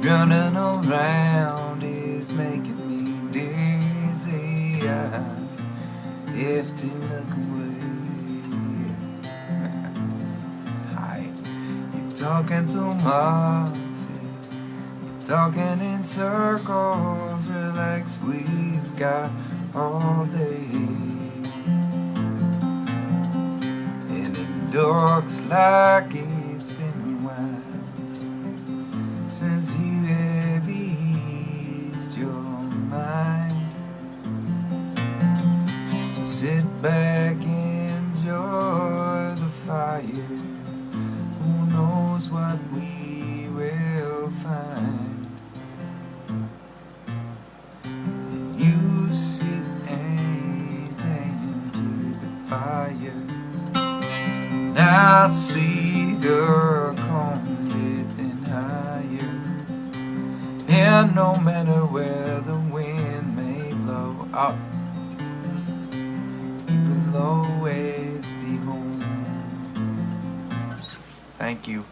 Running around is making me dizzy. I have to look away. Hi, you're talking too much. You're talking in circles. Relax, we've got all day. And it looks like it's been a while since you have eased your mind. So sit back, enjoy the fire. Who knows what we will find? And you sit and tend to the fire. And I see the corn getting higher. And no matter where the wind may blow up, you will always be home. Thank you.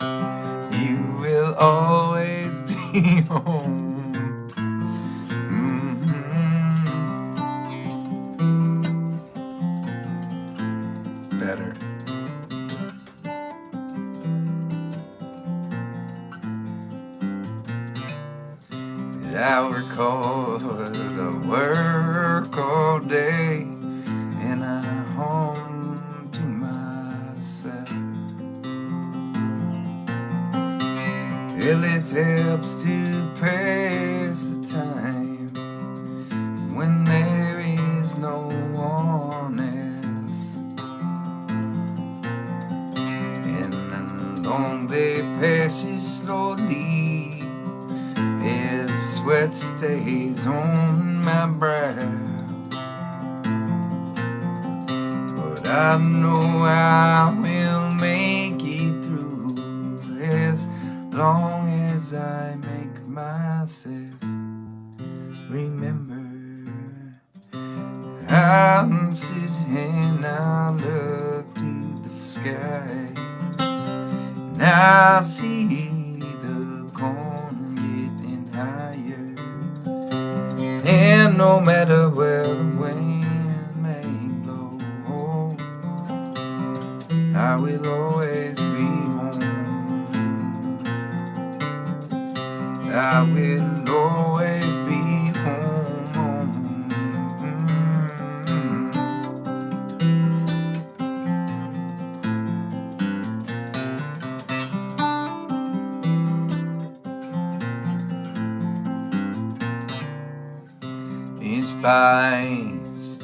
You will always be home. Better. I work all day and I'm home to myself. Well, it helps to pass the time when there is no one else. And long day passes slowly as sweat stays on my brow. But I know I will make it through as long as I make myself remember. I'm sitting and I look to the sky, and I see the corn getting higher. And no matter where the wind may blow, I will always be home. I will always be home. Inch by inch,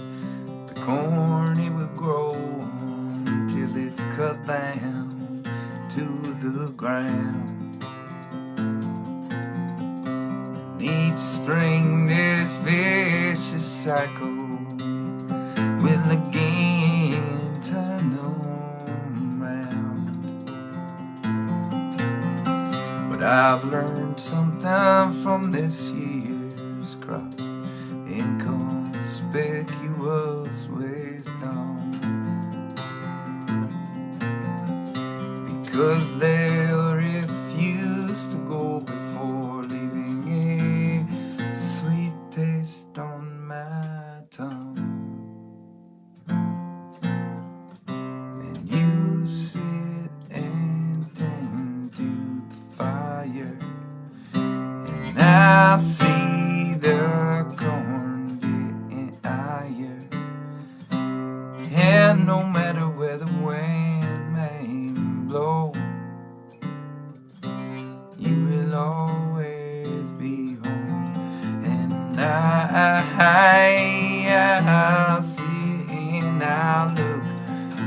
the corn it will grow until it's cut down to the ground. Each spring this vicious cycle will again turn around. But I've learned something from this year's crops, inconspicuous wisdom, because they'll refuse to go before leaving a sweet taste on my tongue. And you sit and tend to the fire, and I see the corn getting higher. And no matter where the wind may blow, you will always be home. And I sit and I look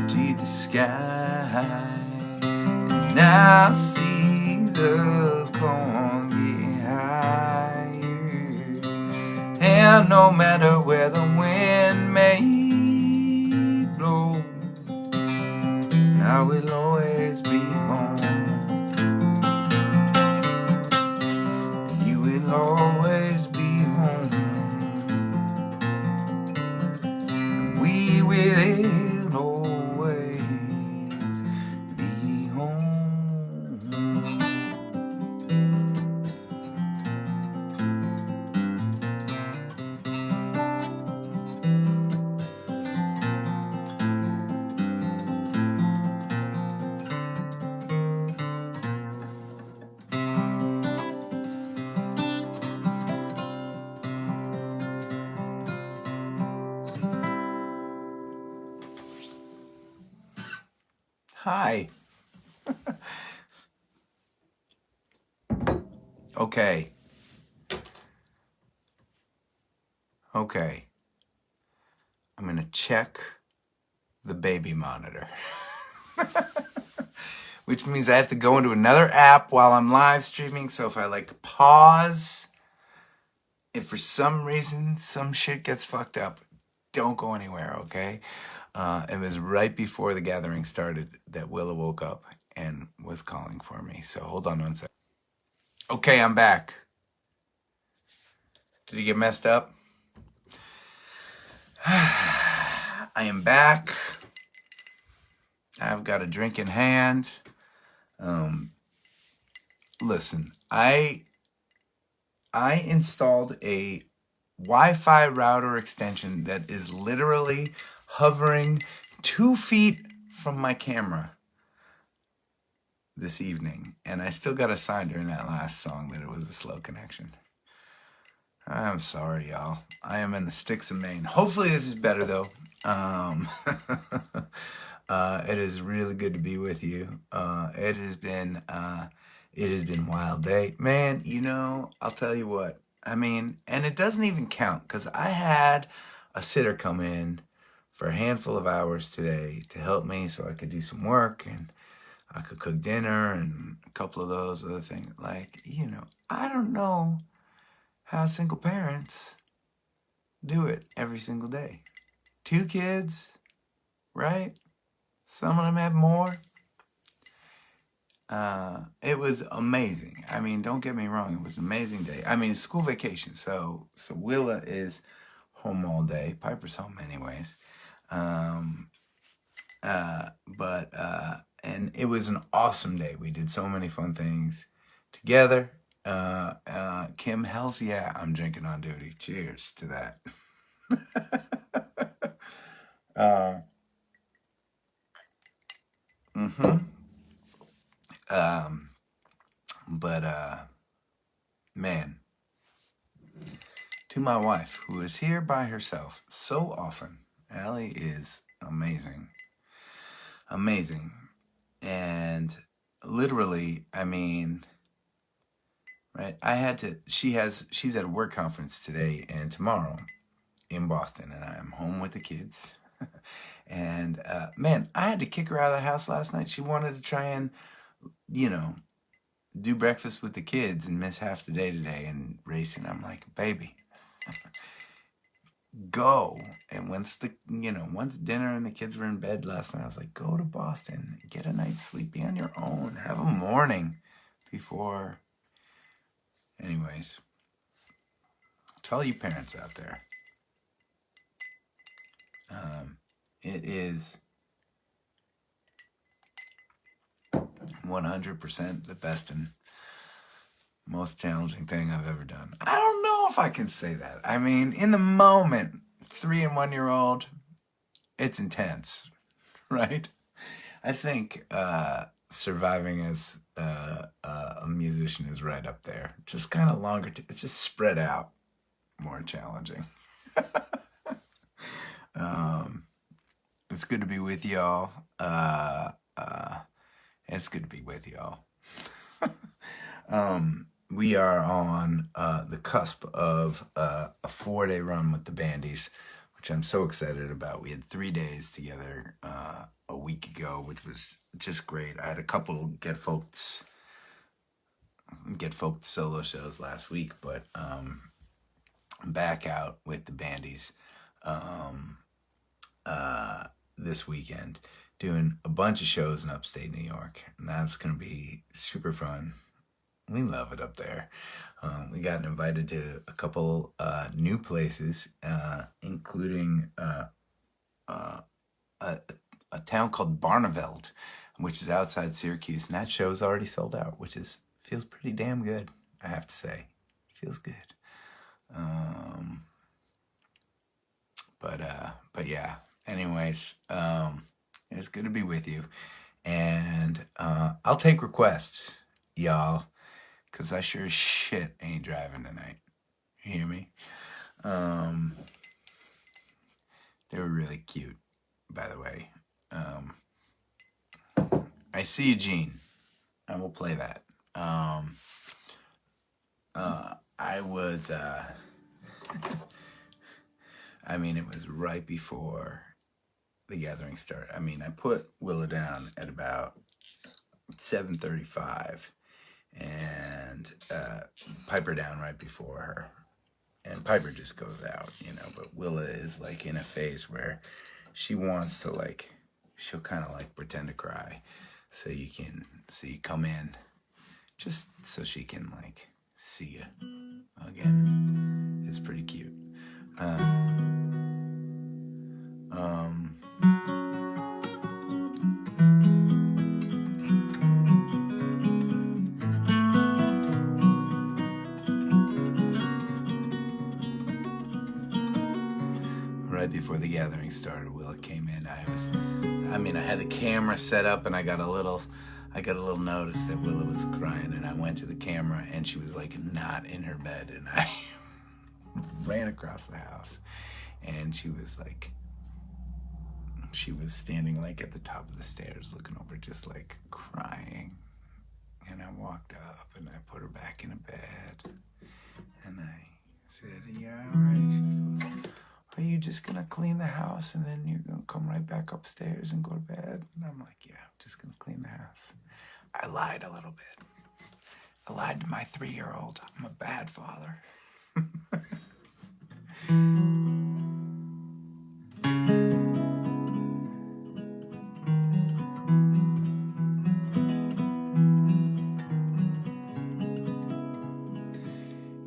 to the sky, and I see the corn get higher. And no matter where the wind may blow, I will always be home. And you will always be home. Hi. Okay. Okay. I'm going to check the baby monitor. Which means I have to go into another app while I'm live streaming. So if I like pause, if for some reason some shit gets fucked up, don't go anywhere, okay? It was right before the gathering started that Willa woke up and was calling for me. So hold on one sec. Okay, I'm back. Did you get messed up? I am back. I've got a drink in hand. Listen, I installed a Wi-Fi router extension that is literally hovering 2 feet from my camera this evening, and I still got a sign during that last song that it was a slow connection. I'm sorry, y'all. I am in the sticks of Maine. Hopefully this is better, though. It is really good to be with you. It has been wild day. Man, you know, I'll tell you what. I mean, and it doesn't even count because I had a sitter come in for a handful of hours today to help me so I could do some work and I could cook dinner and a couple of those other things. Like, you know, I don't know how single parents do it every single day. 2 kids, right? Some of them have more. It was amazing. I mean, don't get me wrong, it was an amazing day. I mean, it's school vacation, so Willa is home all day. Piper's home anyways. Um, and it was an awesome day. We did so many fun things together. Kim, hell's yeah, I'm drinking on duty. Cheers to that. uh, mm-hmm. Um, but man, to my wife, who is here by herself so often. Allie is amazing. Amazing. And literally, I mean, right, she's at a work conference today and tomorrow in Boston, and I'm home with the kids. And man, I had to kick her out of the house last night. She wanted to try and, you know, do breakfast with the kids and miss half the day today and racing. I'm like, baby, go. And once dinner and the kids were in bed last night, I was like, go to Boston, get a night's sleep, be on your own, have a morning before. Anyways, to all you parents out there, it is 100% the best and most challenging thing I've ever done. I don't know if I can say that. I mean, in the moment, 3 and 1 year old, it's intense, right? I think surviving as a musician is right up there. Just kind of longer. It's just spread out, more challenging. It's good to be with y'all. It's good to be with y'all. We are on the cusp of a 4-day run with the Bandies, which I'm so excited about. We had 3 days together a week ago, which was just great. I had a couple Get Folked solo shows last week, but I'm back out with the Bandies this weekend, doing a bunch of shows in upstate New York, and that's going to be super fun. We love it up there. We got invited to a couple new places, including a town called Barneveld, which is outside Syracuse, and that show's already sold out, which feels pretty damn good, I have to say. Feels good. But yeah. Anyways, it's good to be with you, and I'll take requests, y'all, because I sure as shit ain't driving tonight. You hear me? They were really cute, by the way. I See You, Gene. I will play that. I was, I mean, it was right before the gathering started. I mean, I put Willow down at about 7:35 and Piper down right before her. And Piper just goes out, you know, but Willa is like in a phase where she wants to like, she'll kind of like pretend to cry. So you come in just so she can like see you again. It's pretty cute. Right before the gathering started, Willa came in. I had the camera set up, and I got a little notice that Willa was crying, and I went to the camera, and she was like not in her bed, and I ran across the house, and she was standing like at the top of the stairs, looking over, just like crying. And I walked up, and I put her back in a bed, and I said, "Yeah, all right." She goes, "Are you just gonna clean the house and then you're gonna come right back upstairs and go to bed?" And I'm like, "Yeah, I'm just gonna clean the house." I lied a little bit. I lied to my 3-year-old. I'm a bad father.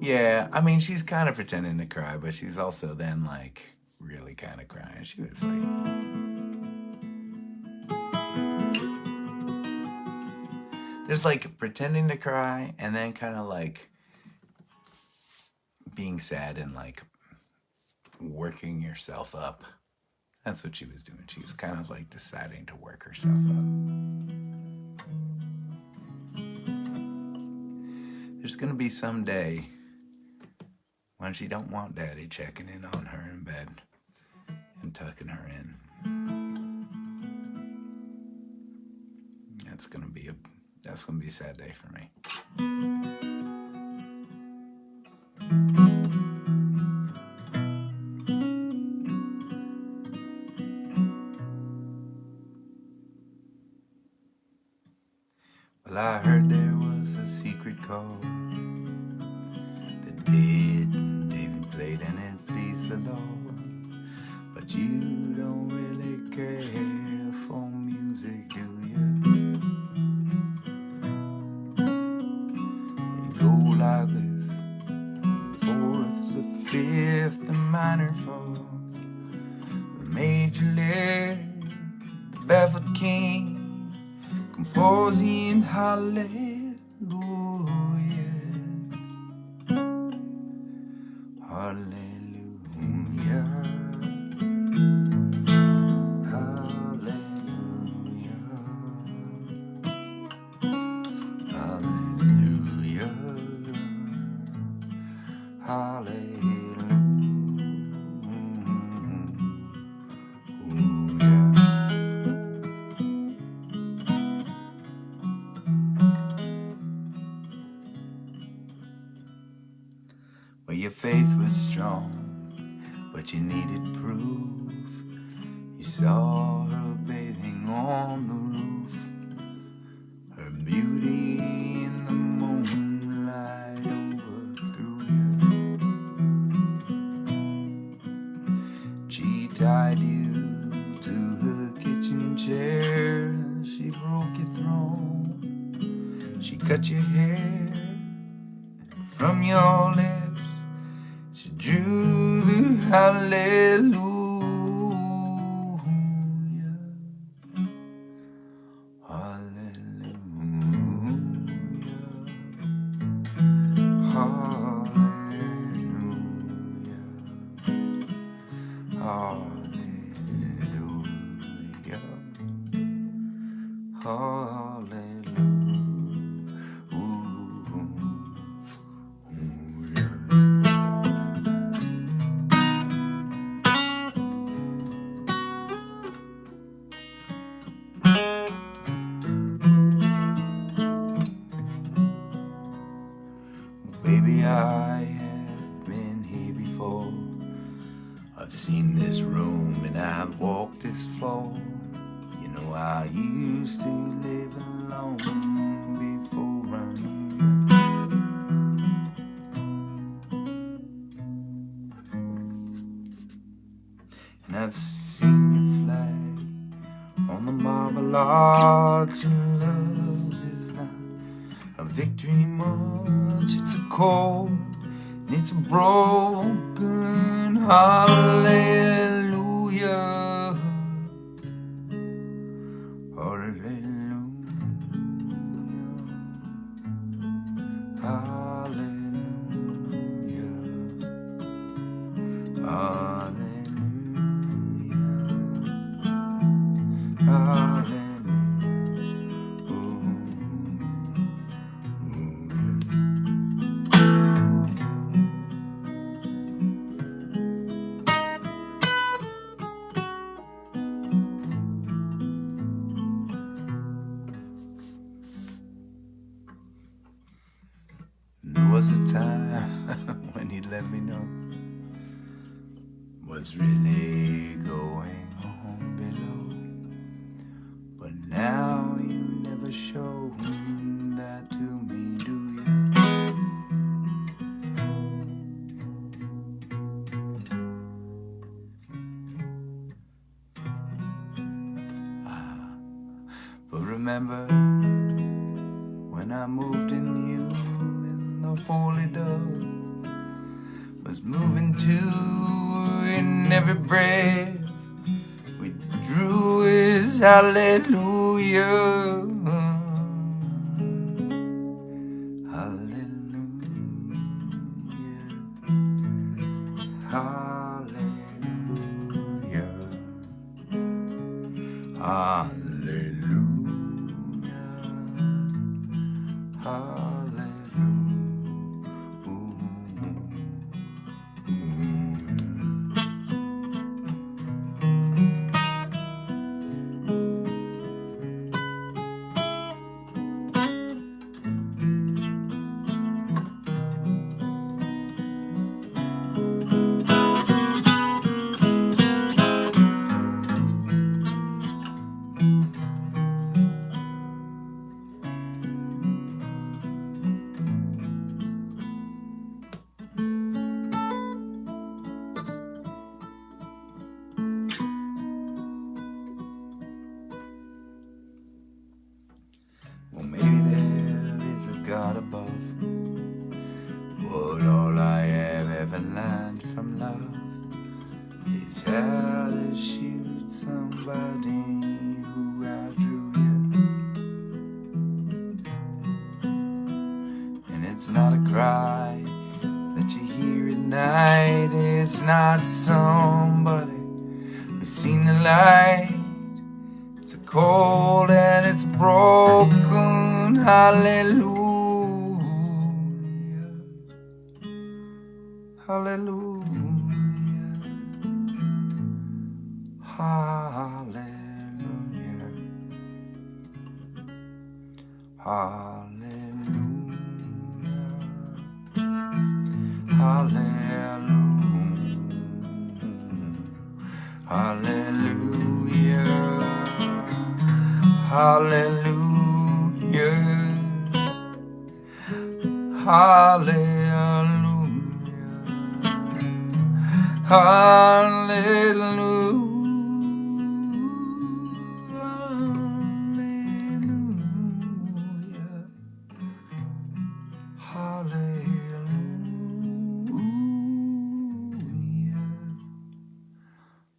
Yeah, I mean, she's kind of pretending to cry, but she's also then like really kind of crying. She was like, there's like pretending to cry and then kind of like being sad and like working yourself up. That's what she was doing. She was kind of like deciding to work herself up. There's gonna be some day when she don't want daddy checking in on her in bed and tucking her in. That's gonna be a sad day for me. Well, I heard there was a secret chord that David played and it pleased the Lord. But you don't really care for music, do you? You go like this: 4th, the 5th, the minor 4th, the major lift, the baffled king, composing hallelujah, hallelujah, hallelujah, hallelujah, hallelujah. Well, your faith was strong, but you needed proof. You saw her bathing on the roof, her beauty in the moonlight overthrew you. She tied you to her kitchen chair, she broke your throne, she cut your hair from your lips. She drew the hallelujah, hallelujah, hallelujah, hallelujah, hallelujah. I've seen this room and I've walked this floor. You know I used to live alone before I knew you. And I've seen your flag on the marble arch, and love is not a victory much. It's a cold, it's a broken hallelujah. Hallelujah. Hallelujah. Hallelujah. Hallelujah. There was a time when he'd let me know what's really going on below. But now you never show that to me, do you? But remember when I moved in you, and the holy dove was moving too, in every breath we drew his hallelujah. Hallelujah. Hallelujah. Hallelujah. Hallelujah. Well, maybe there is a God above, but all I have ever learned from love is how to shoot somebody who outdrew you. And it's not a cry that you hear at night, it's not somebody who's seen the light. It's a cold and it's broken hallelujah. Hallelujah. Hallelujah. Hallelujah. Hallelujah. Hallelujah. Hallelujah. Hallelujah. Hallelujah. Hallelujah.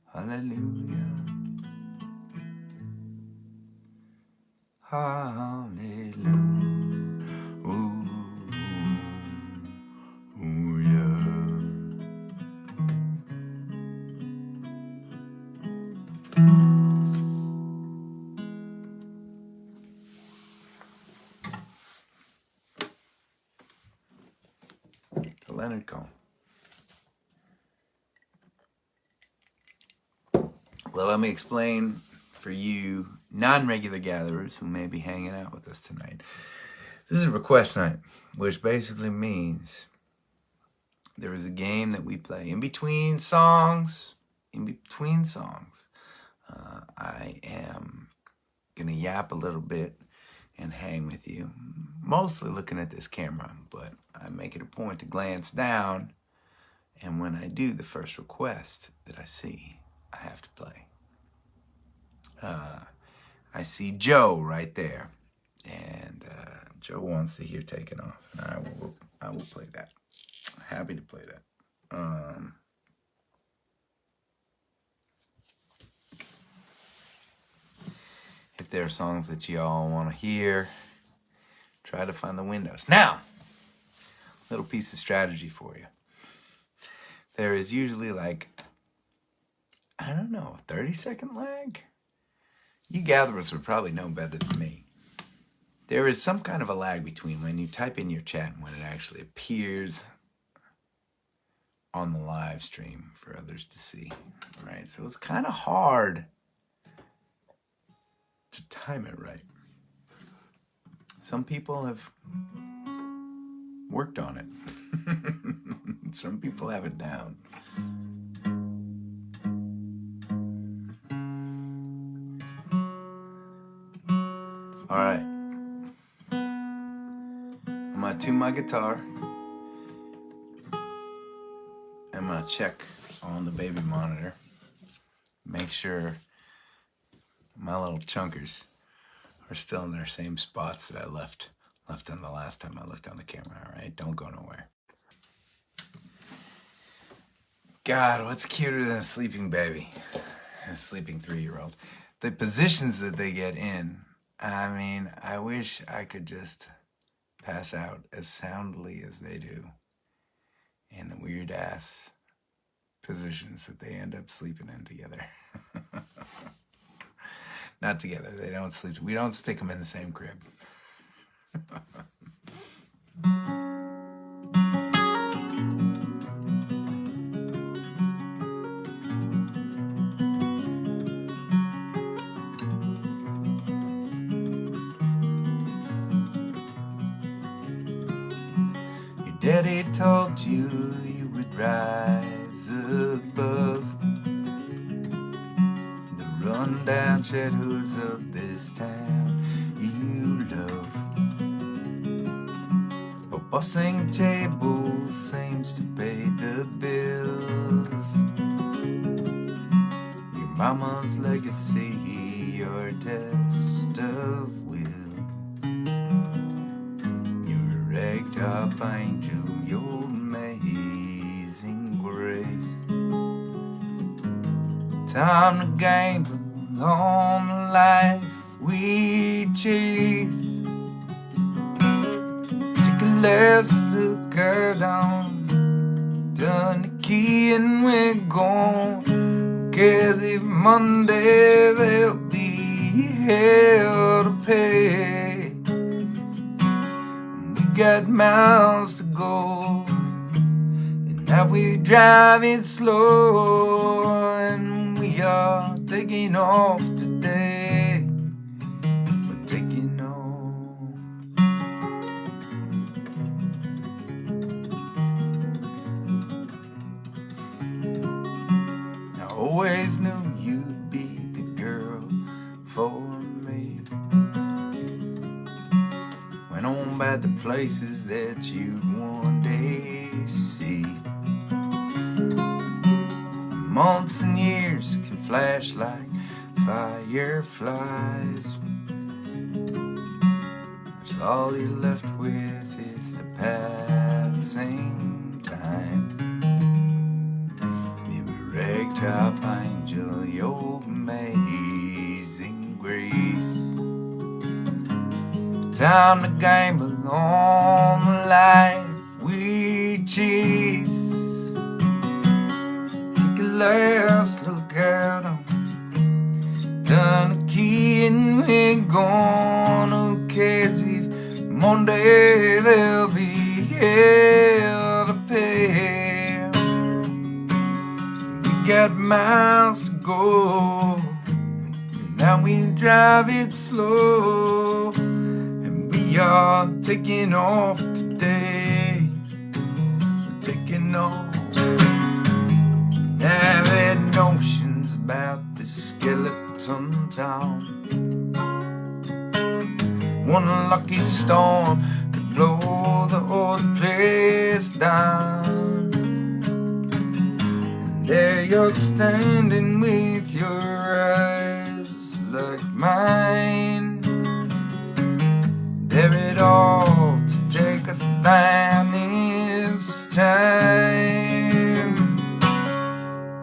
Hallelujah. Hallelujah. Leonard Cohen. Well, let me explain for you non-regular gatherers who may be hanging out with us tonight. This is a request night, which basically means there is a game that we play in between songs. I am going to yap a little bit and hang with you, mostly looking at this camera, but I make it a point to glance down, and when I do, the first request that I see, I have to play. I see Joe right there, and Joe wants to hear Taking Off, and I will play that. Happy to play that. If there are songs that y'all want to hear, try to find the windows. Now, little piece of strategy for you. There is usually like, I don't know, a 30-second lag? You gatherers would probably know better than me. There is some kind of a lag between when you type in your chat and when it actually appears on the live stream for others to see, right? So it's kind of hard to time it right. Some people have worked on it. Some people have it down. All right. I'm gonna tune my guitar. I'm gonna check on the baby monitor. Make sure my little chunkers are still in their same spots that I left them the last time I looked on the camera. All right, don't go nowhere. God, what's cuter than a sleeping baby? A sleeping 3-year-old. The positions that they get in, I mean, I wish I could just pass out as soundly as they do in the weird ass positions that they end up sleeping in together. Not together, they don't sleep. We don't stick them in the same crib. Your daddy told you you would rise above the rundown shadows of this town you love. But bossing tables seems to pay the bills. Your mama's legacy, your test of will. Your ragtop angel, your amazing grace. Time to gamble on the life we chase. Take a last look around, turn the key and we're gone. 'Cause if Monday there'll be hell to pay, we got miles to go, and now we're driving slow, and we are taking off today. We're taking off. I always knew you'd be the girl for me. Went on by the places that you'd one day see. Months and years can flash like fireflies. Cause all you're left with is the passing time. You're a ragtop angel, your amazing grace. Time to gamble on the life we chase. Last look out on, turn the key and we're gone. Who cares if Monday there'll be hell to pay? We got miles to go, and now we drive it slow, and we are taking off today. We're taking know. I've had notions about this skeleton town. One lucky storm could blow the whole place down. And there you're standing with your eyes like mine. Dare it all to take us down this time.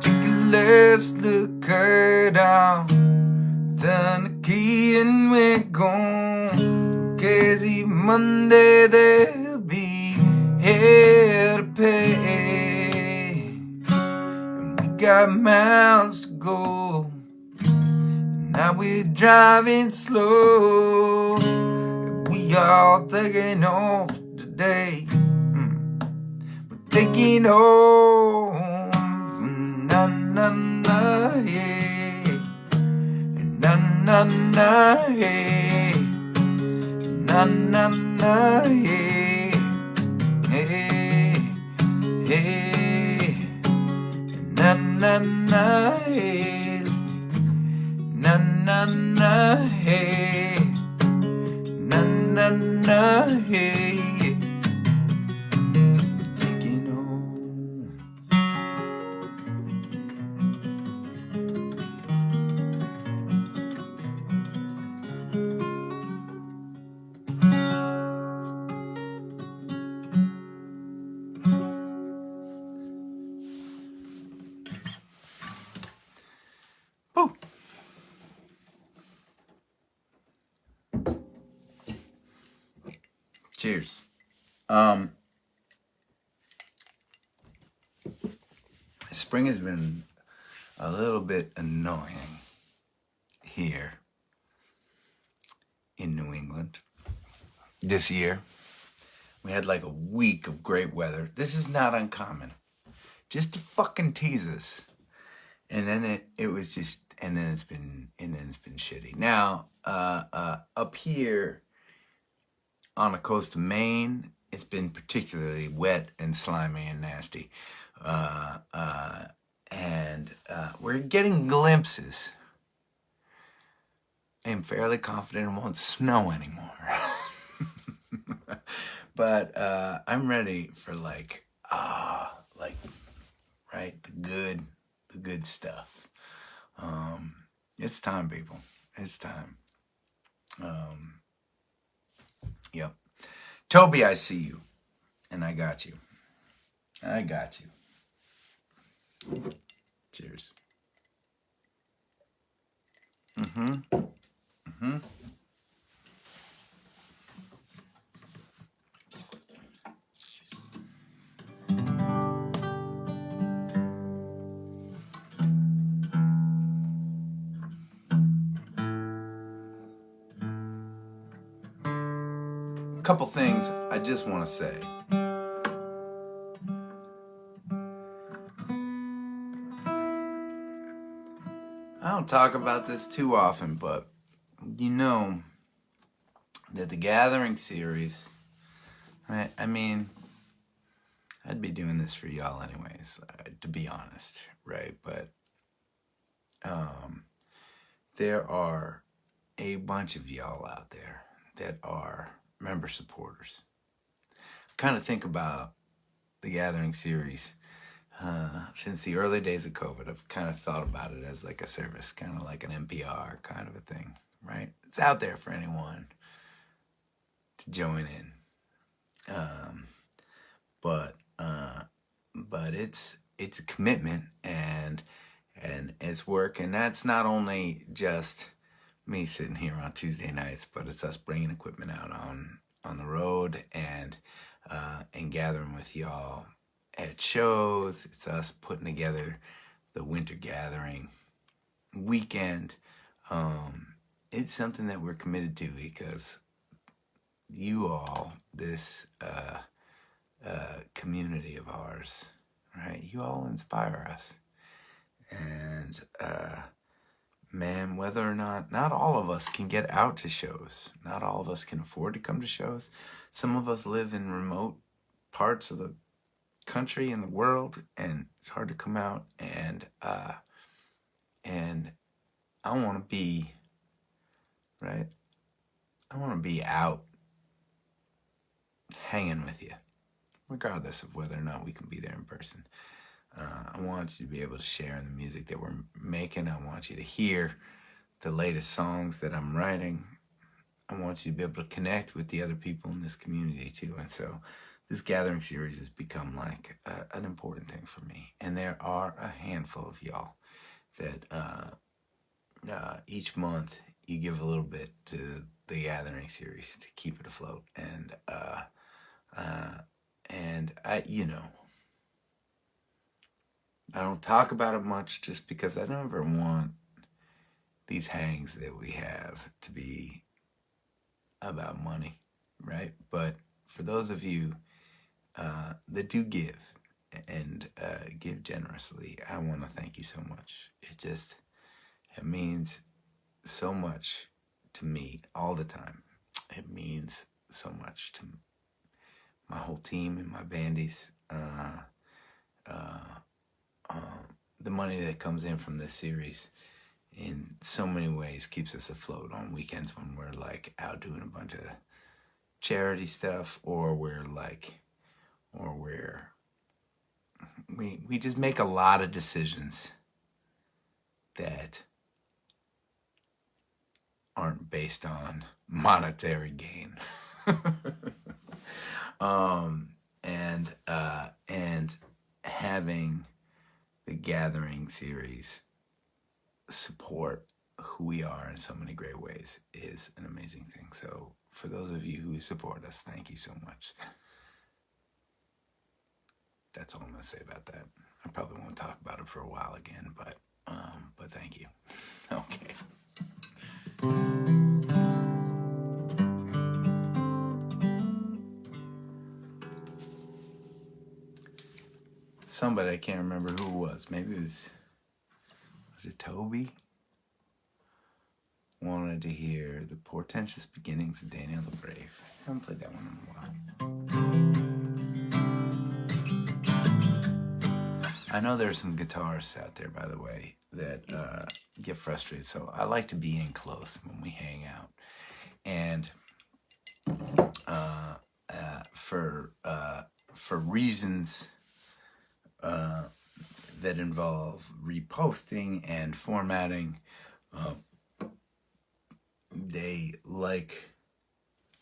Take a last look her down. Turn the key and we're gone. 'Cause even Monday there'll be hell to pay. And we got miles to go. And now we're driving slow. We all taking off today. We're taking off. Na na na yeah. Na na na hey. Na na na hey. Hey hey. Na na na hey. Na na na hey. Na na na hey. Taking home. Oh. Cheers. Spring has been a little bit annoying here in New England this year. We had like a week of great weather. This is not uncommon. Just to fucking tease us. And then it was just, and then it's been shitty. Now, up here on the coast of Maine, it's been particularly wet and slimy and nasty. And we're getting glimpses. I'm fairly confident it won't snow anymore. But I'm ready for right, the good stuff. It's time, people. It's time. Yep. Toby, I see you. And I got you. I got you. Cheers. Couple things I just want to say. I don't talk about this too often, but you know that the Gathering series, right? I mean, I'd be doing this for y'all anyways, to be honest, right? But there are a bunch of y'all out there that are member supporters. Kind of think about the Gathering series since the early days of COVID. I've kind of thought about it as like a service, kind of like an NPR kind of a thing, right? It's out there for anyone to join in. But it's a commitment and it's work, and that's not only just me sitting here on Tuesday nights, but it's us bringing equipment out on the road and gathering with y'all at shows. It's us putting together the winter gathering weekend. It's something that we're committed to because you all, this community of ours, right? You all inspire us. And man, whether or not all of us can get out to shows, not all of us can afford to come to shows. Some of us live in remote parts of the country in the world, and it's hard to come out. And I want to be right. I want to be out hanging with you, regardless of whether or not we can be there in person. I want you to be able to share in the music that we're making. I want you to hear the latest songs that I'm writing. I want you to be able to connect with the other people in this community too. And so this gathering series has become like an important thing for me. And there are a handful of y'all that each month you give a little bit to the gathering series to keep it afloat. And I, I don't talk about it much just because I don't ever want these hangs that we have to be about money, right? But for those of you that do give and give generously, I want to thank you so much. It means so much to me all the time. It means so much to my whole team and my bandies. The money that comes in from this series in so many ways keeps us afloat on weekends when we're like out doing a bunch of charity stuff, or we just make a lot of decisions that aren't based on monetary gain. And having the gathering series support who we are in so many great ways is an amazing thing. So for those of you who support us, thank you so much. That's all I'm going to say about that. I probably won't talk about it for a while again, but thank you. Okay. Somebody, I can't remember who it was. Maybe it was it Toby? Wanted to hear the portentous beginnings of Daniel the Brave. I haven't played that one in a while. I know there's some guitarists out there, by the way, that get frustrated. So I like to be in close when we hang out. And for reasons that involve reposting and formatting,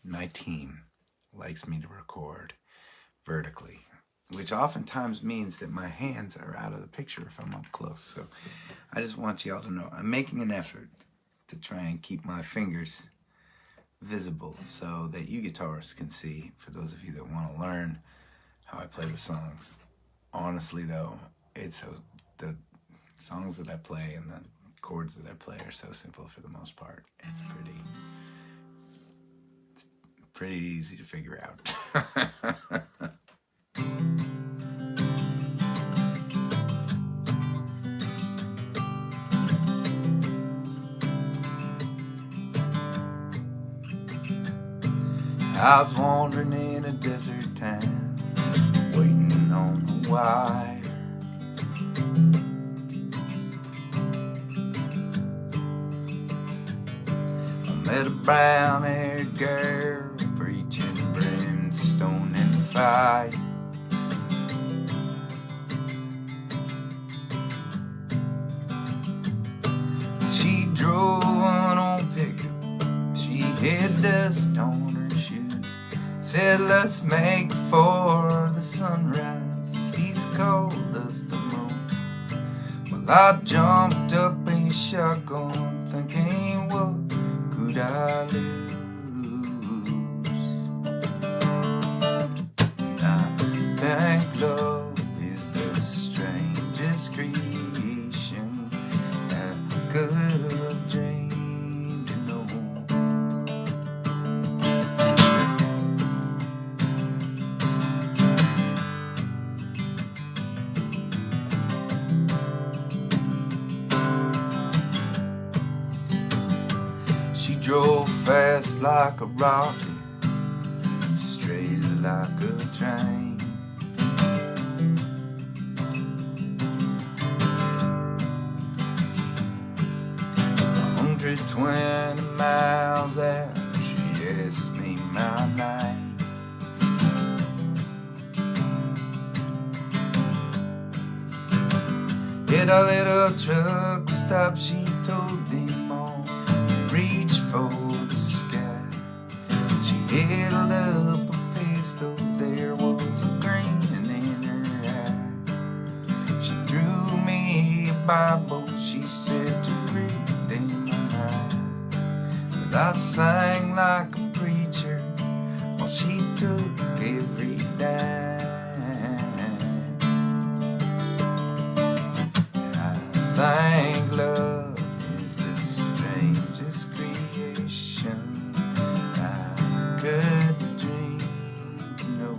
my team likes me to record vertically, which oftentimes means that my hands are out of the picture if I'm up close. So I just want y'all to know I'm making an effort to try and keep my fingers visible so that you guitarists can see, for those of you that want to learn how I play the songs. Honestly though, the songs that I play and the chords that I play are so simple for the most part. It's pretty easy to figure out. I was wandering in a desert town, waiting on the wire. I met a brown-haired girl preaching brimstone and fire. She drove an old pickup, she had dust on her shoes. Said, let's make for the sunrise. She's called us the moon. Well, I jumped up a shotgun, thinking, what could I lose? I think love is the strangest creation I could have dreamed to know. She drove fast like a rocket, straight like a train. 120 miles out, she asked me my name. At a little truck stop, she told them all to reach for the sky. She held up a pistol, there was a grin in her eye. She threw me a Bible, she said to read in my eye. But I sang like a preacher while she took every dime. I think love is the strangest creation I could dream to know.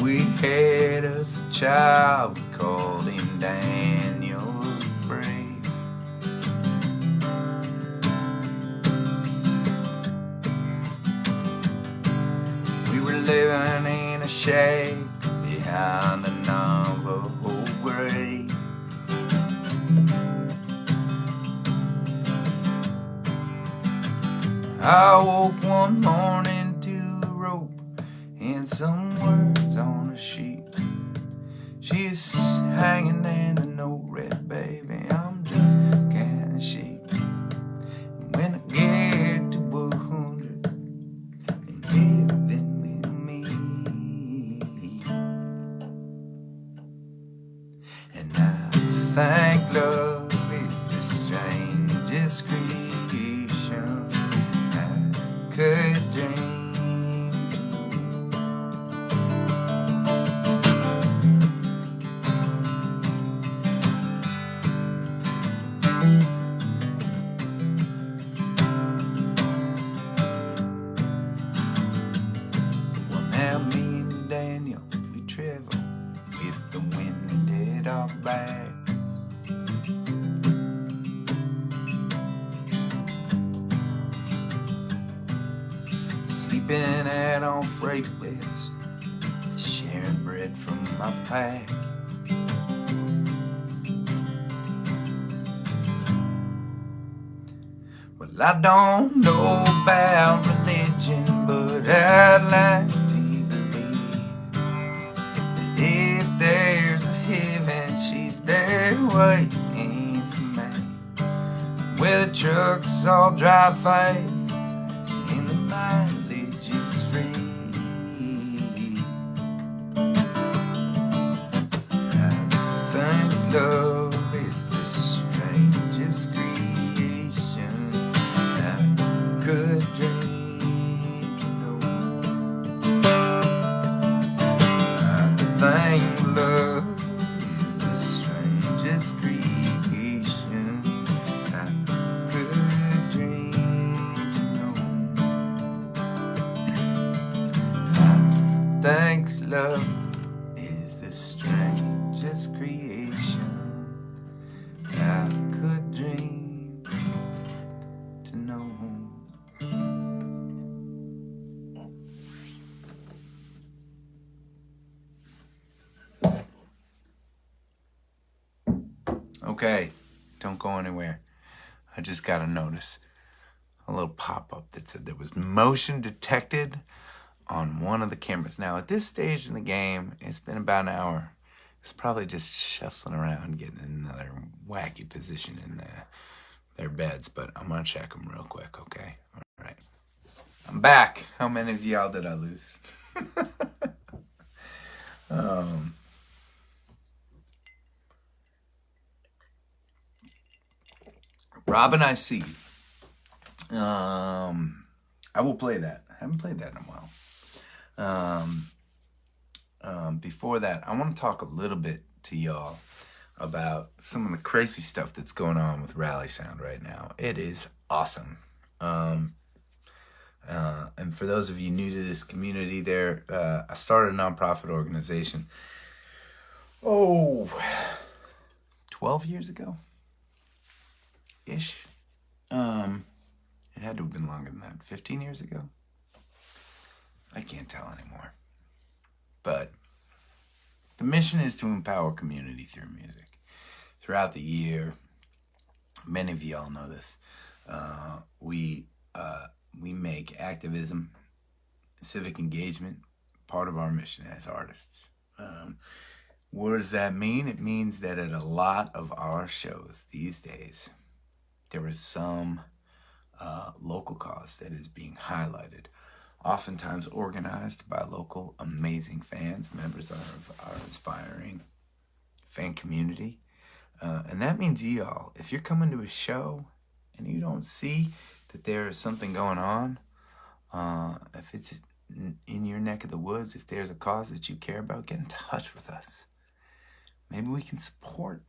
We had us a child, we called him Daniel Brave. We were living in a shack behind a Navajo grave. I woke one morning to a rope and some words on a sheet. She's hanging in the note read, baby, I'm just counting sheep. And when I get to 100 in heaven with me, and I think love is the strangest creation I could dream. Now me and Daniel, we travel with the wind at our back. Sleeping out on freight beds, sharing bread from my pack. Well, I don't know about religion, but I'd like to believe that if there's a heaven, she's there waiting for me. Where the trucks all drive fast and the mileage is free. I think love is the strangest creation I could dream to know. I think love is the strangest creation I could dream to know. I think love is the strangest creation I could dream to know. Okay, don't go anywhere. I just got a notice. A little pop-up that said there was motion detected on one of the cameras. Now, at this stage in the game, it's been about an hour. It's probably just shuffling around, getting in another wacky position in their beds, but I'm gonna check them real quick, okay? All right. I'm back. How many of y'all did I lose? Robin, I see. I will play that. I haven't played that in a while. Before that, I want to talk a little bit to y'all about some of the crazy stuff that's going on with Rally Sound right now. It is awesome. And for those of you new to this community I started a nonprofit organization, 12 years ago? Ish. had to have been longer than that. 15 years ago? I can't tell anymore. But the mission is to empower community through music. Throughout the year, many of y'all know this, we make activism, civic engagement part of our mission as artists. What does that mean? It means that at a lot of our shows these days, there is some local cause that is being highlighted, oftentimes organized by local amazing fans, members of our inspiring fan community. And that means y'all, if you're coming to a show and you don't see that there is something going on, if it's in your neck of the woods, if there's a cause that you care about, get in touch with us. Maybe we can support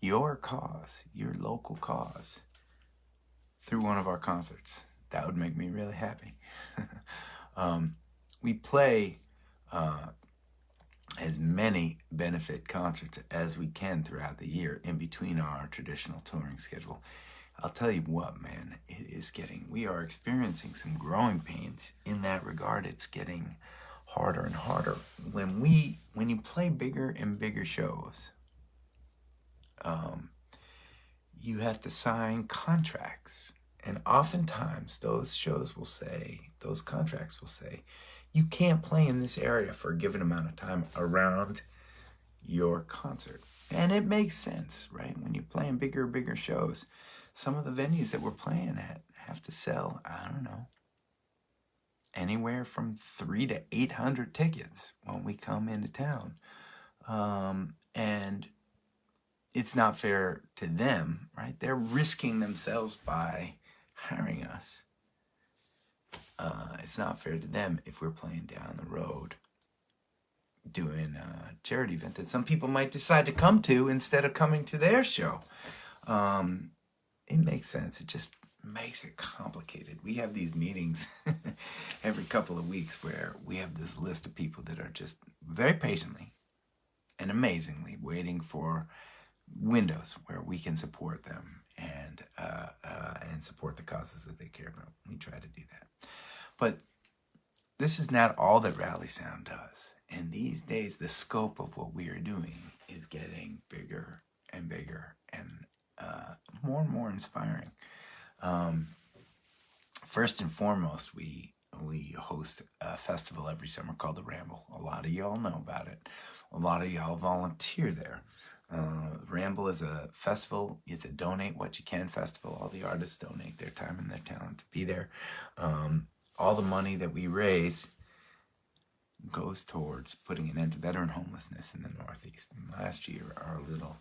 your cause, your local cause, through one of our concerts. That would make me really happy. We play as many benefit concerts as we can throughout the year in between our traditional touring schedule. I'll tell you what, man, we are experiencing some growing pains in that regard. It's getting harder and harder. When you play bigger and bigger shows, you have to sign contracts. And oftentimes those contracts will say, you can't play in this area for a given amount of time around your concert. And it makes sense, right? When you're playing bigger and bigger shows, some of the venues that we're playing at have to sell, I don't know, anywhere from 300 to 800 tickets when we come into town. And it's not fair to them, right? They're risking themselves by hiring us. It's not fair to them if we're playing down the road doing a charity event that some people might decide to come to instead of coming to their show. It makes sense. It just makes it complicated. We have these meetings every couple of weeks where we have this list of people that are just very patiently and amazingly waiting for windows where we can support them and support the causes that they care about. We try to do that. But this is not all that Rally Sound does. And these days, the scope of what we are doing is getting bigger and bigger and more and more inspiring. First and foremost, we host a festival every summer called the Ramble. A lot of y'all know about it. A lot of y'all volunteer there. Ramble is a festival. It's a donate what you can festival. All the artists donate their time and their talent to be there. All the money that we raise goes towards putting an end to veteran homelessness in the Northeast. And last year, our little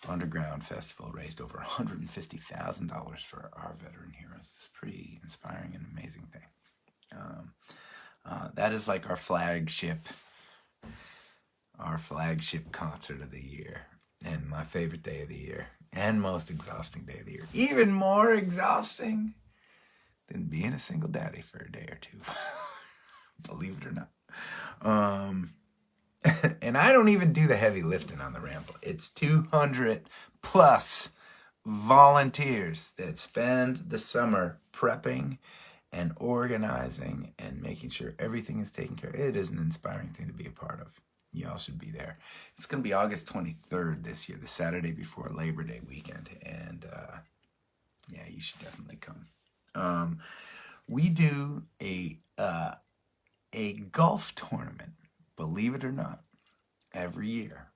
underground festival raised over $150,000 for our veteran heroes. It's a pretty inspiring and amazing thing. That is like our flagship concert of the year, and my favorite day of the year, and most exhausting day of the year. Even more exhausting than being a single daddy for a day or two. Believe it or not. And I don't even do the heavy lifting on the Ramble. It's 200 plus volunteers that spend the summer prepping and organizing and making sure everything is taken care of. It is an inspiring thing to be a part of. Y'all should be there. It's going to be August 23rd this year, the Saturday before Labor Day weekend. And yeah, you should definitely come. We do a golf tournament, believe it or not, every year.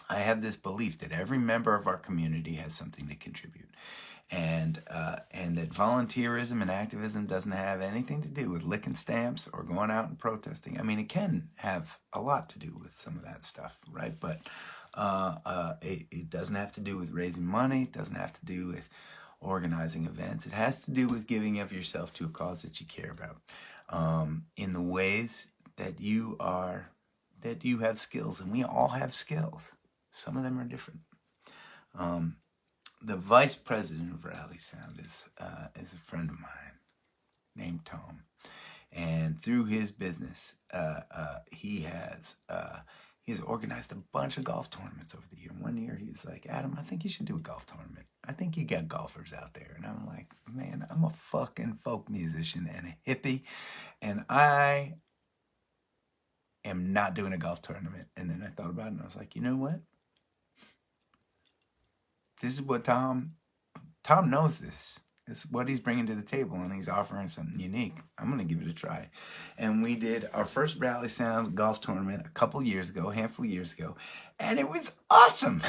I have this belief that every member of our community has something to contribute, and that volunteerism and activism doesn't have anything to do with licking stamps or going out and protesting. I mean, it can have a lot to do with some of that stuff, right? But it doesn't have to do with raising money. It doesn't have to do with organizing events. It has to do with giving of yourself to a cause that you care about, in the ways that you have skills, and we all have skills. Some of them are different. The vice president of Rally Sound is a friend of mine named Tom, and through his business, he He's organized a bunch of golf tournaments over the year. One year he was like, Adam, I think you should do a golf tournament. I think you got golfers out there. And I'm like, man, I'm a fucking folk musician and a hippie, and I am not doing a golf tournament. And then I thought about it and I was like, you know what? This is what Tom knows this. It's what he's bringing to the table, and he's offering something unique. I'm going to give it a try. And we did our first Rally Sound golf tournament a handful of years ago, and it was awesome.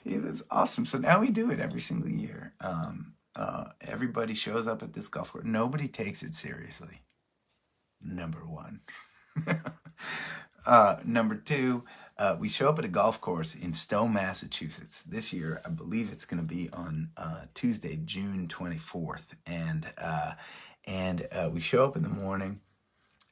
It was awesome. So now we do it every single year. Everybody shows up at this golf course. Nobody takes it seriously. Number one. Number two, we show up at a golf course in Stowe, Massachusetts. This year, I believe it's going to be on Tuesday, June 24th. And we show up in the morning.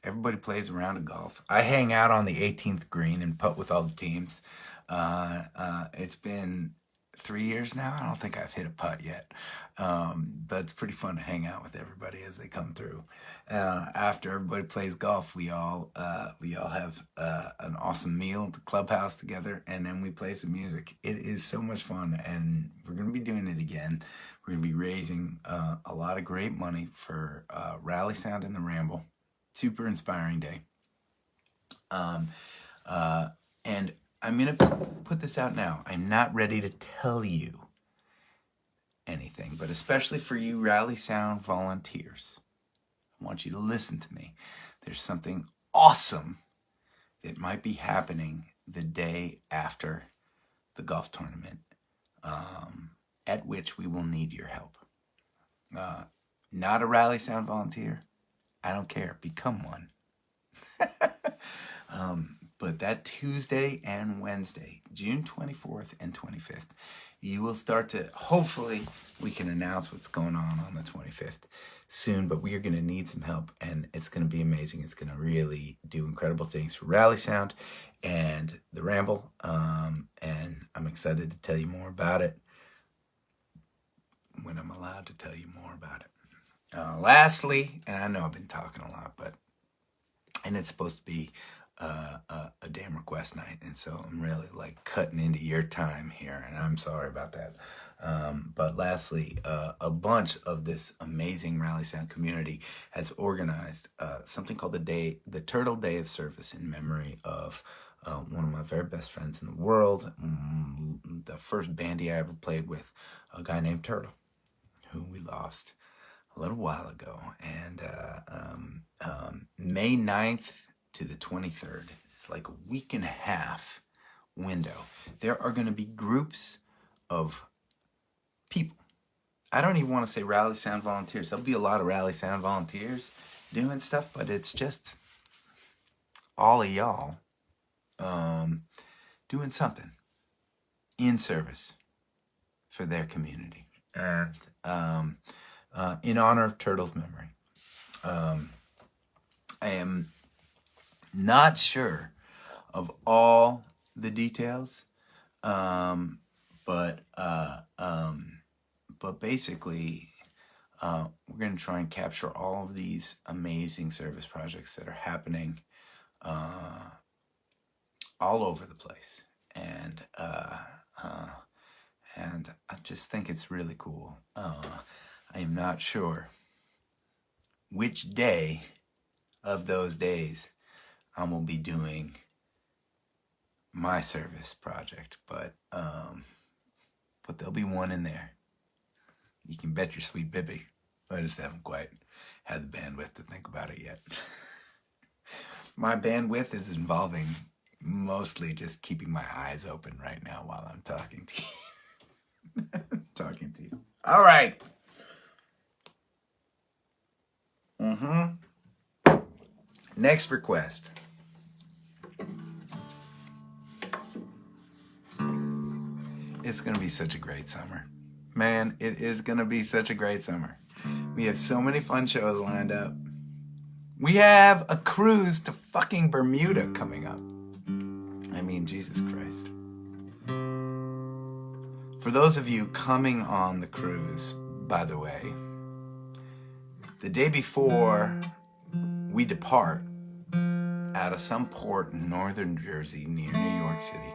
Everybody plays a round of golf. I hang out on the 18th green and putt with all the teams. It's been 3 years now. I don't think I've hit a putt yet. But it's pretty fun to hang out with everybody as they come through. After everybody plays golf, we all have an awesome meal at the clubhouse together, and then we play some music. It is so much fun, and we're going to be doing it again. We're going to be raising a lot of great money for Rally Sound and the Ramble. Super inspiring day. And I'm going to put this out now. I'm not ready to tell you anything, but especially for you Rally Sound volunteers, I want you to listen to me. There's something awesome that might be happening the day after the golf tournament, at which we will need your help. Not a Rally Sound volunteer? I don't care. Become one. But that Tuesday and Wednesday, June 24th and 25th, you will start to, hopefully we can announce what's going on the 25th soon, but we are going to need some help, and it's going to be amazing. It's going to really do incredible things for Rally Sound and the Ramble, and I'm excited to tell you more about it when I'm allowed to tell you more about it. Lastly, and I know I've been talking a lot, and it's supposed to be a damn request night, and so I'm really like cutting into your time here, and I'm sorry about that. But lastly, a bunch of this amazing Rally Sound community has organized something called the Turtle Day of Service in memory of one of my very best friends in the world, the first bandy I ever played with, a guy named Turtle, who we lost a little while ago. And May 9th to the 23rd, it's like a week and a half window. There are going to be groups of people. I don't even want to say Rally Sound volunteers. There'll be a lot of Rally Sound volunteers doing stuff, but it's just all of y'all doing something in service for their community, and in honor of Turtle's memory. I am not sure of all the details, but basically, we're going to try and capture all of these amazing service projects that are happening all over the place, and I just think it's really cool. I am not sure which day of those days I will be doing my service project, but there'll be one in there. You can bet your sweet Bibby. I just haven't quite had the bandwidth to think about it yet. My bandwidth is involving mostly just keeping my eyes open right now while I'm talking to you. All right. Next request. It's going to be such a great summer. Man, it is going to be such a great summer. We have so many fun shows lined up. We have a cruise to fucking Bermuda coming up. I mean, Jesus Christ. For those of you coming on the cruise, by the way, the day before we depart, out of some port in northern Jersey near New York City.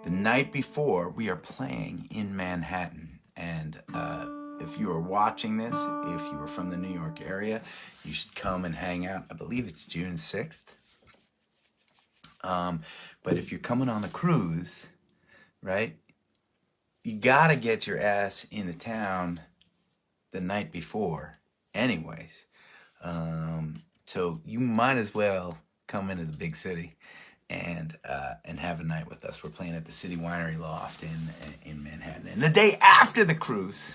The night before, we are playing in Manhattan. And if you are watching this, if you are from the New York area, you should come and hang out. I believe it's June 6th. But if you're coming on a cruise, right, you gotta get your ass into town the night before anyways. So you might as well come into the big city and have a night with us. We're playing at the City Winery Loft in Manhattan. And the day after the cruise,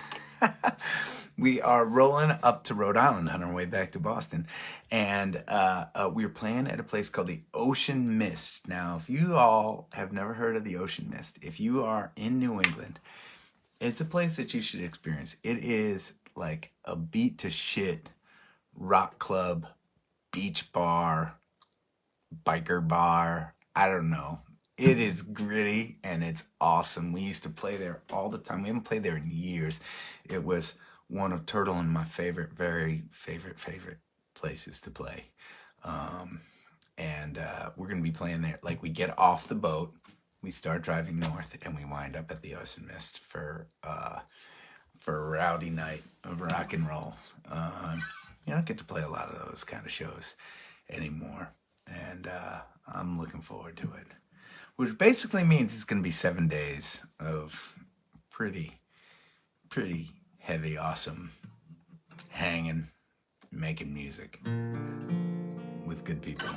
we are rolling up to Rhode Island on our way back to Boston. And we're playing at a place called the Ocean Mist. Now, if you all have never heard of the Ocean Mist, if you are in New England, it's a place that you should experience. It is like a beat to shit rock club, beach bar, biker bar. I don't know. It is gritty and it's awesome. We used to play there all the time. We haven't played there in years. It was one of Turtle and my very favorite places to play. And we're going to be playing there. Like, we get off the boat, we start driving north, and we wind up at the Ocean Mist for a rowdy night of rock and roll. You don't get to play a lot of those kind of shows anymore, and I'm looking forward to it. Which basically means it's going to be 7 days of pretty heavy, awesome hanging, making music with good people.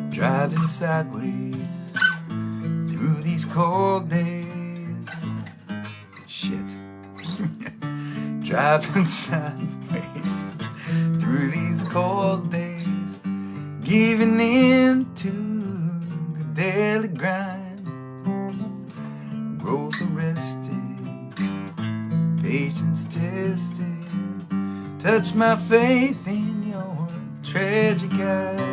Driving sideways through these cold days. Shit. Driving sideways through these cold days, giving in to the daily grind. Growth arrested, patience tested. Touch my faith in your tragic eyes.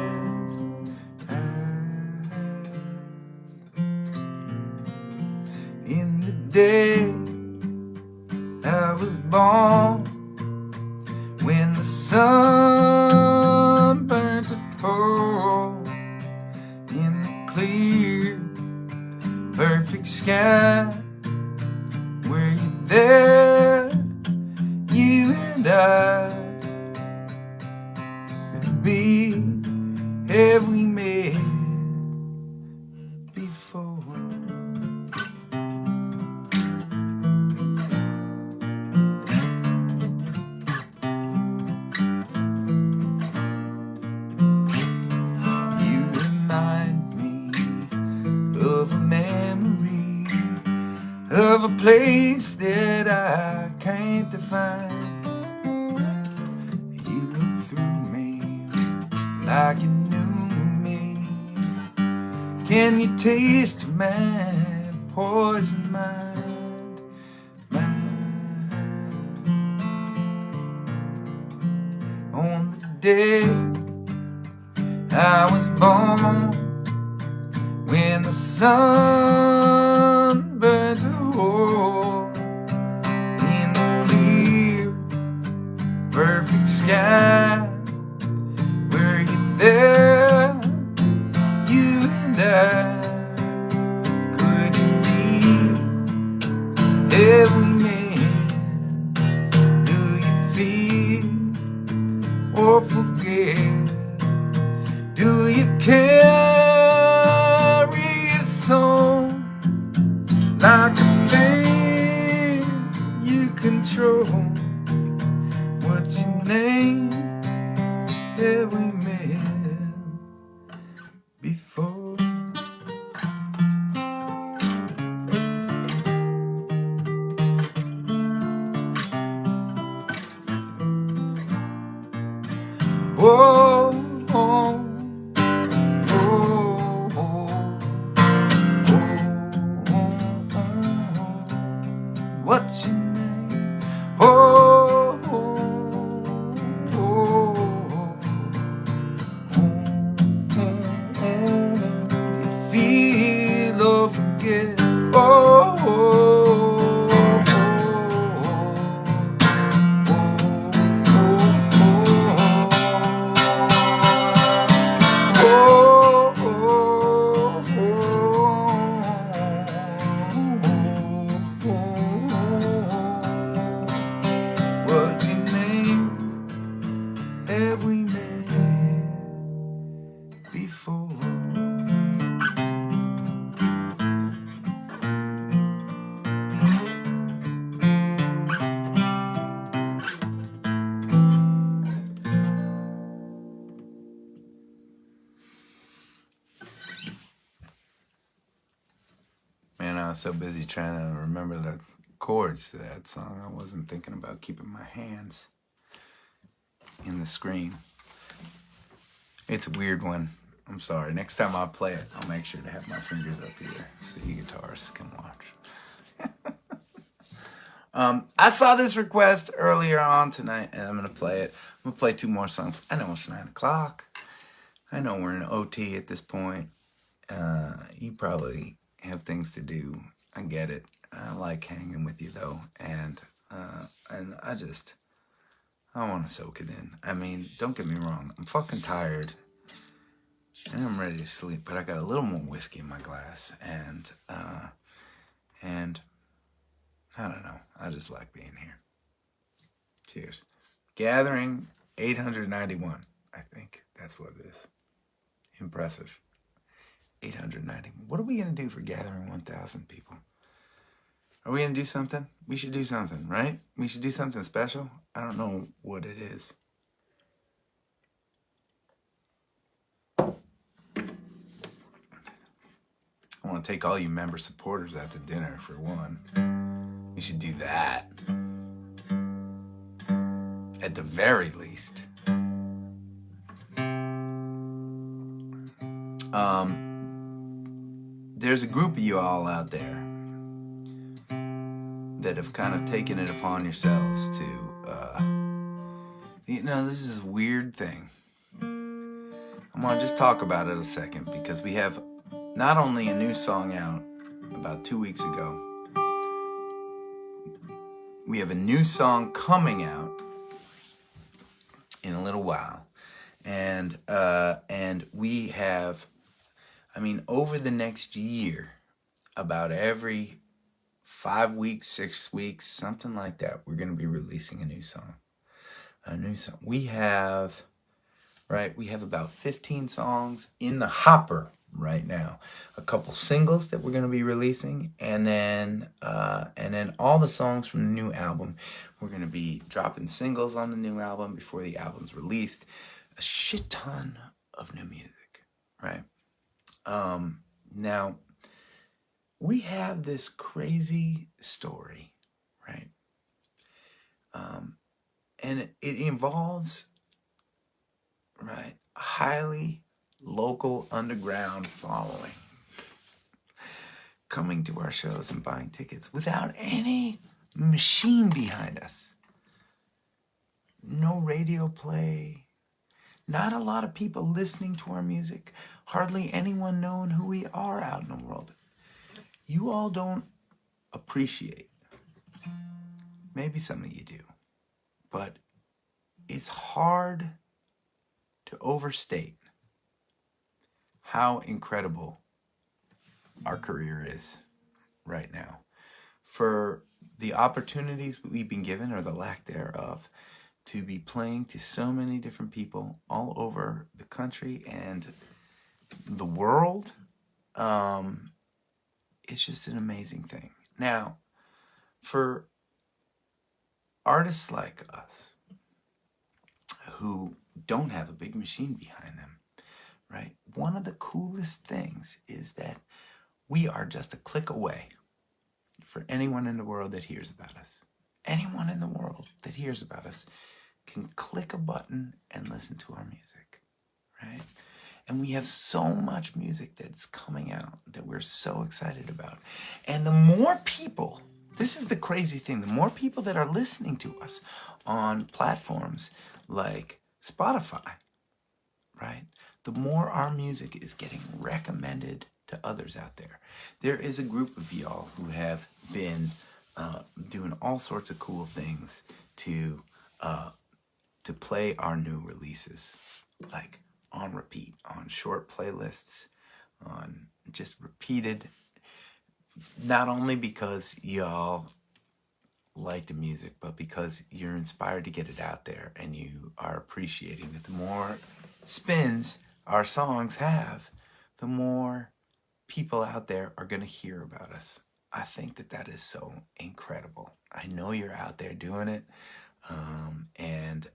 In the day I was born, when the sun burnt to pour, in the clear, perfect sky, were you there, you and I, be, have we met before? Of a memory of a place that I can't define. You look through me like you knew me. Can you taste my poison mind? On the day I was born, when the sun burned to hole, in the clear, perfect sky, were you there, you and I? Could it be, have we met? Do you feel or forget? Do you care? Song like a thing you control. What's your name? Have we met before? Whoa, oh, what's your name? Oh, oh, oh, oh, oh, oh. You feel or forget? Oh, so busy trying to remember the chords to that song, I wasn't thinking about keeping my hands in the screen. It's a weird one. I'm sorry. Next time I play it, I'll make sure to have my fingers up here so you guitarists can watch. I saw this request earlier on tonight, and I'm going to play it. I'm going to play 2 more songs. I know it's 9 o'clock. I know we're in OT at this point. You probably have things to do. I get it. I like hanging with you, though. And I want to soak it in. I mean, don't get me wrong. I'm fucking tired. And I'm ready to sleep. But I got a little more whiskey in my glass. And I don't know. I just like being here. Cheers. Gathering 891. I think that's what it is. Impressive. 891. What are we going to do for gathering 1,000 people? Are we going to do something? We should do something, right? We should do something special. I don't know what it is. I want to take all you member supporters out to dinner for one. We should do that. At the very least. There's a group of you all out there that have kind of taken it upon yourselves to, this is a weird thing. I'm going to just talk about it a second because we have not only a new song out about 2 weeks ago, we have a new song coming out in a little while. And we have, over the next year, about every 5 weeks, 6 weeks, something like that, we're going to be releasing a new song. We have about 15 songs in the hopper right now. A couple singles that we're going to be releasing, and then all the songs from the new album. We're going to be dropping singles on the new album before the album's released. A shit ton of new music, right? Now, we have this crazy story, right? And it involves, right, a highly local underground following coming to our shows and buying tickets without any machine behind us. No radio play. Not a lot of people listening to our music. Hardly anyone knowing who we are out in the world. You all don't appreciate. Maybe some of you do. But it's hard to overstate how incredible our career is right now. For the opportunities we've been given, or the lack thereof, to be playing to so many different people all over the country and the world, it's just an amazing thing. Now, for artists like us who don't have a big machine behind them, right? One of the coolest things is that we are just a click away for anyone in the world that hears about us. Anyone in the world that hears about us can click a button and listen to our music, right? And we have so much music that's coming out that we're so excited about. And the more people, this is the crazy thing, the more people that are listening to us on platforms like Spotify, right? The more our music is getting recommended to others out there. There is a group of y'all who have been doing all sorts of cool things to play our new releases, like on repeat, on short playlists, on just repeated, not only because y'all like the music, but because you're inspired to get it out there and you are appreciating that the more spins our songs have, the more people out there are going to hear about us. I think that is so incredible. I know you're out there doing it. And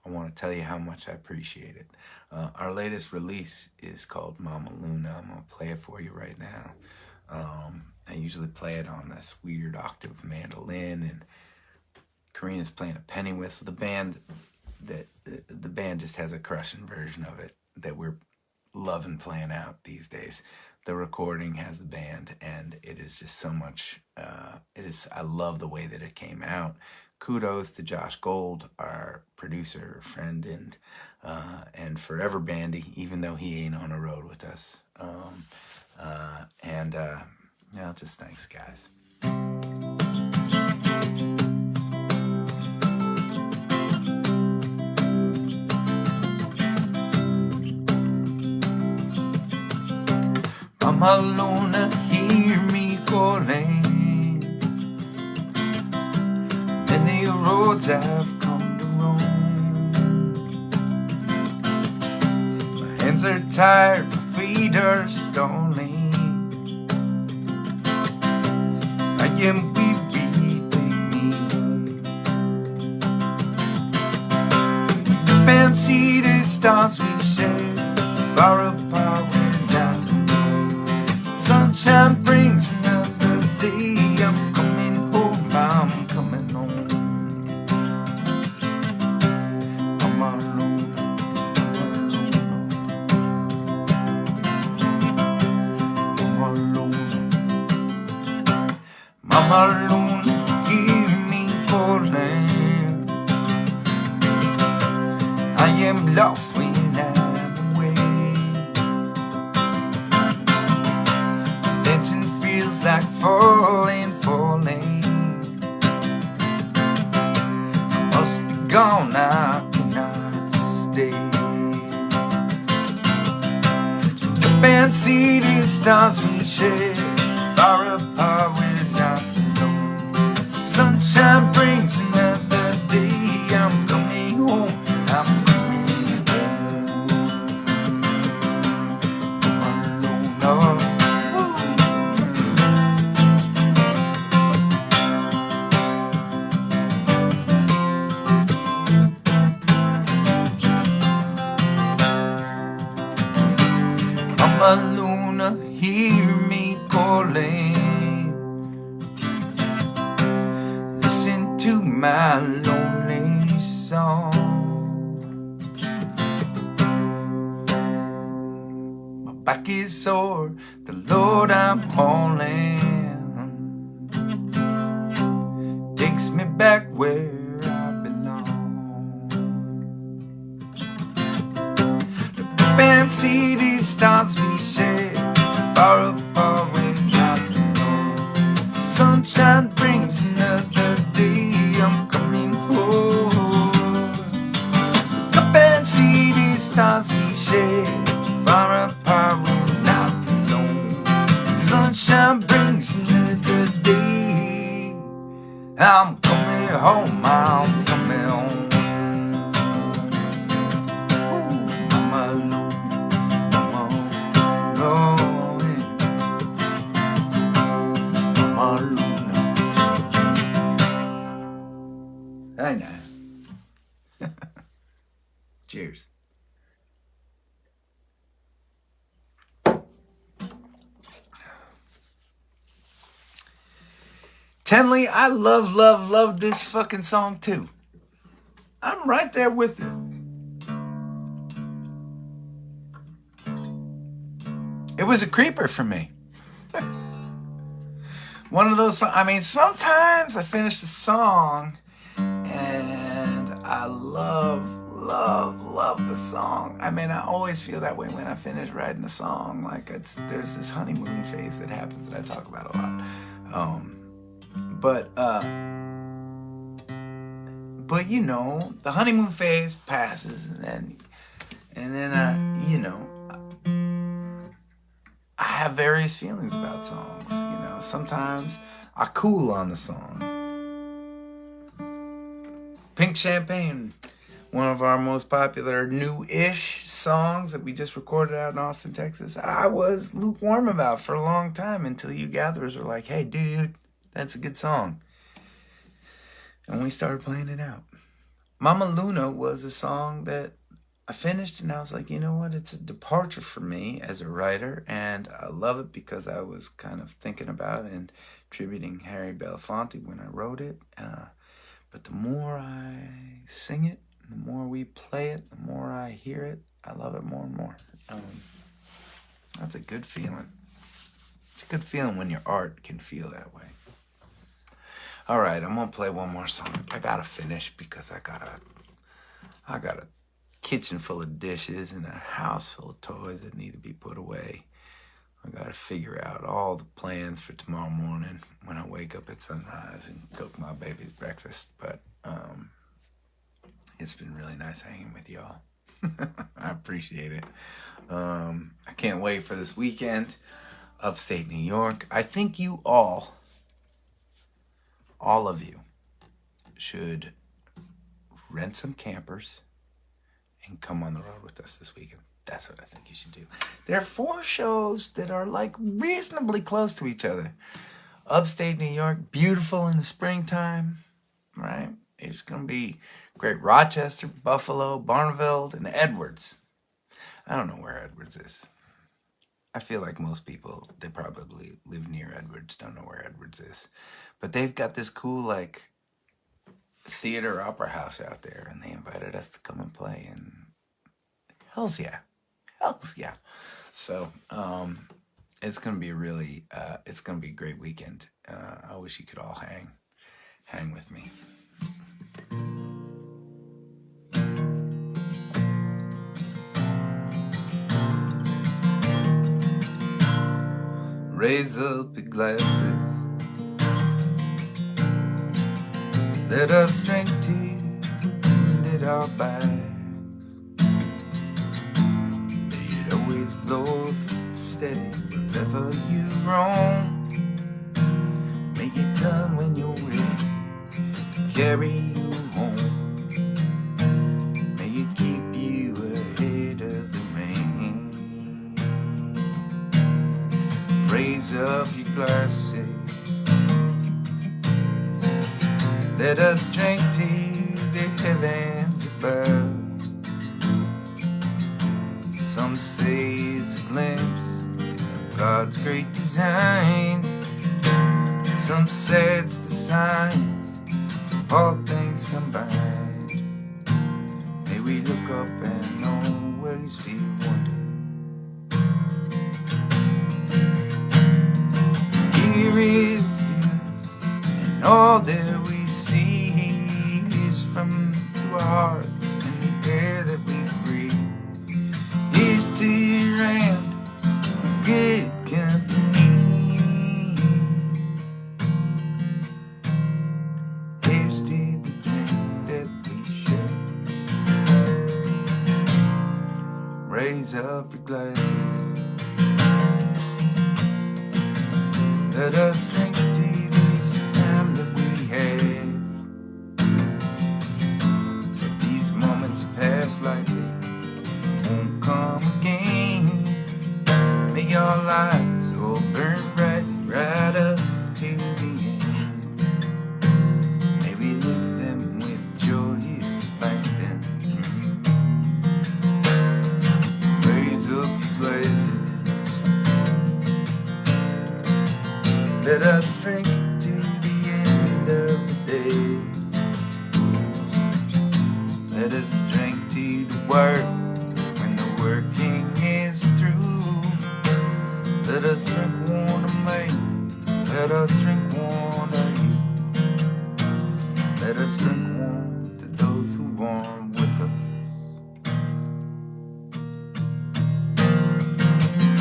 I want to tell you how much I appreciate it. Our latest release is called Mama Luna. I'm going to play it for you right now. I usually play it on this weird octave mandolin, and Karina's playing a penny whistle. The band just has a crushing version of it that we're loving playing out these days. The recording has the band, and it is just so much. I love the way that it came out. Kudos to Josh Gold, our producer, friend, and forever bandy, even though he ain't on the road with us. Just thanks, guys. Mama Luna, hear me calling. Many roads I've come to roam. My hands are tired, my feet are stalling. I am weary, take me home. The fancy distance we share, far apart we're down. Sunshine brings another day. I'm coming home, I'm coming home. I'm alone, I'm alone. Mama Luna, hear me calling. I am lost when I'm away. Dancing feels like falling, falling. I must be gone, I cannot stay. The band city stars we share, far apart we're not alone. Sunshine brings another day. I'm coming home, I'm coming home. I'm alone, oh. Mama Luna, hear me calling. Listen to my lonely song. My back is sore, the Lord I'm hauling takes me back where I belong. The fancy distance we share, far apart we're not alone. Sunshine brings another day. I'm coming home. The fancy distance we share, far apart we're not alone. Sunshine brings another day. I'm coming home, I'm coming home. I'm alone, I'm alone. I'm alone. I know. Cheers. Tenley, I love this fucking song too. I'm right there with you. It was a creeper for me. One of those songs, I mean, sometimes I finish the song and I love the song. I mean, I always feel that way when I finish writing a song. Like there's this honeymoon phase that happens that I talk about a lot. But you know, the honeymoon phase passes, and then I have various feelings about songs. You know, sometimes I cool on the song. Pink Champagne, one of our most popular new-ish songs that we just recorded out in Austin, Texas, I was lukewarm about for a long time until you gatherers were like, hey, dude, that's a good song. And we started playing it out. Mama Luna was a song that I finished, and I was like, you know what? It's a departure for me as a writer, and I love it because I was kind of thinking about and tributing Harry Belafonte when I wrote it. But the more I sing it, the more we play it, the more I hear it, I love it more and more. That's a good feeling. It's a good feeling when your art can feel that way. All right, I'm gonna play one more song. I gotta finish because I got a kitchen full of dishes and a house full of toys that need to be put away. I gotta figure out all the plans for tomorrow morning when I wake up at sunrise and cook my baby's breakfast. But it's been really nice hanging with y'all. I appreciate it. I can't wait for this weekend, upstate New York. I think you all of you, should rent some campers and come on the road with us this weekend. That's what I think you should do. There are 4 shows that are like reasonably close to each other. Upstate New York, beautiful in the springtime, right? It's going to be great. Rochester, Buffalo, Barneveld, and Edwards. I don't know where Edwards is. I feel like most people that probably live near Edwards don't know where Edwards is. But they've got this cool, like, theater opera house out there, and they invited us to come and play, and hells yeah. So, it's going to be it's going to be a great weekend. I wish you could all hang with me. Raise up your glasses, let us drink tea at our backs. May it always blow steady wherever you roam. May it turn when you're ready, carry you home. May it keep you ahead of the rain. Raise up your glasses, let us drink to the heavens above. Some say it's a glimpse of God's great design. Some say it's the signs of all things combined. May we look up and always feel wonder. Here is this, and all that we see is from to our hearts and the air that we breathe. Here's to your and good company. Here's to the drink that we share. Raise up your glasses, let us drink to this time that we have. For these moments pass like they won't come again. May our lives all burn bright, right up to the end. May we live them with joyous abandon. Raise up your glasses, let us drink to the end of the day. Let us drink to the work when the working is through. Let us drink one of me, let us drink one of you. Let us drink one to those who aren't with us.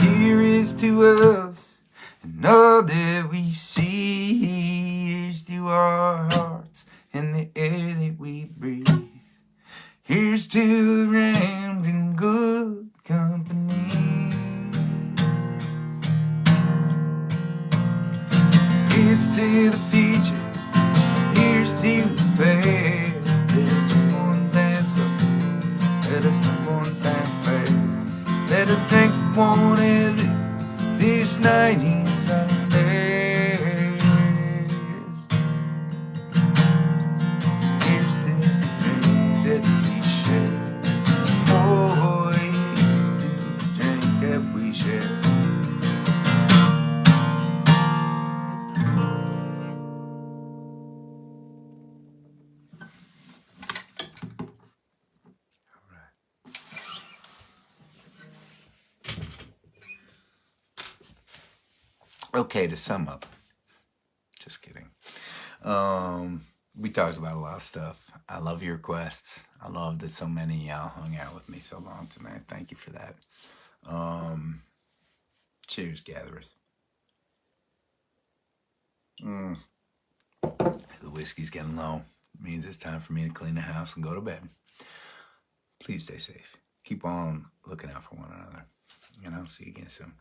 Here is to us, and all that we see. Here's to our hearts and the air that we breathe. Here's to around in good company. Here's to the future, here's to the past. There's one dance up, let us drink one thing fast. Let us drink one as if this night is our last. Here's to the drink. Okay, to sum up, just kidding. We talked about a lot of stuff. I love your requests. I love that so many of y'all hung out with me so long tonight. Thank you for that. Cheers, gatherers. The whiskey's getting low. It means it's time for me to clean the house and go to bed. Please stay safe. Keep on looking out for one another. And I'll see you again soon.